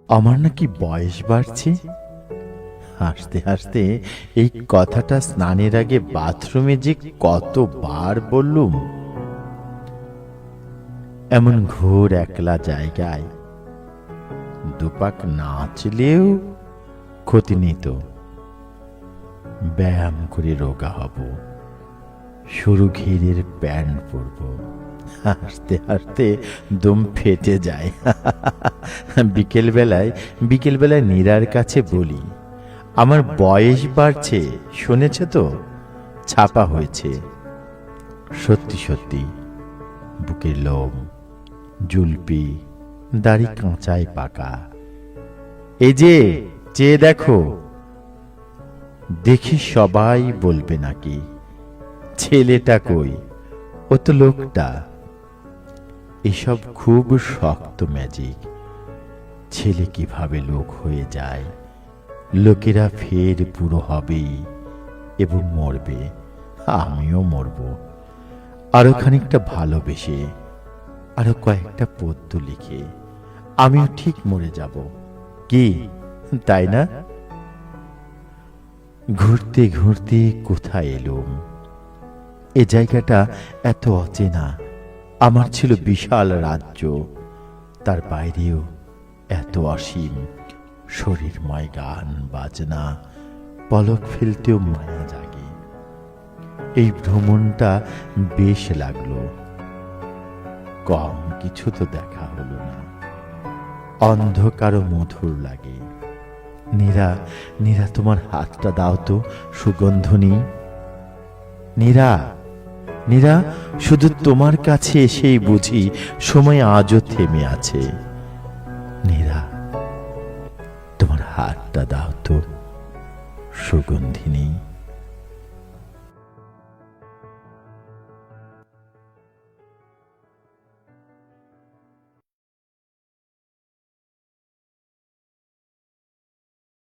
আমার নাকি বয়স বাড়ছে। হাসতে হাসতে এই কথাটা স্নানের আগে বাথরুমে যে কতবার বললুম। এমন ঘোর একলা জায়গায় দুপাক নাচলেও ক্ষতি নেই তো। ব্যায়াম করে রোগা হব, সরু ঘেরের প্যান্ট পরব। হাসতে হাসতে দম ফেটে যায়। বিকেলবেলায় নীরার কাছে বলি, আমার বয়স বাড়ছে, শুনেছ তো, ছাপা হয়েছে। সত্যি সত্যি বুকের লোম, জুলপি, দাড়ি কাঁচায় পাকা। এই যে চেয়ে দেখো, দেখি সবাই বলবে নাকি ছেলেটা কই, ও তো লোকটা। এসব খুব শক্ত ম্যাজিক। ছেলে কিভাবে লোক হয়ে যায়, লোকেরা ফের পুরো হবেই এবং মরবে, আমিও মরব। আরো খানিকটা ভালোবেসে, আরো কয়েকটা পদ্য লিখে আমিও ঠিক মরে যাব, কি তাই না? ঘুরতে ঘুরতে কোথায় এলুম। এ জায়গাটা এত অচেনা। আমার ছিল বিশাল রাজ্য, তার বাইরেও এত অসীম শরীরময় গান বাজনা, পলক ফেলতেও মায়া জাগে। এই ভ্রমণটা বেশ লাগলো। কম কিছু তো দেখা হলো না। অন্ধকারও মধুর লাগে। নীরা, নীরা, তোমার হাতটা দাও তো, সুগন্ধ নেই। নীরা, নীরা, শুধু তোমার কাছে এসেই বুঝি সময় আজও থেমে আছে। নীরা, তোমার হাতটা দাও তো, সুগন্ধিনী।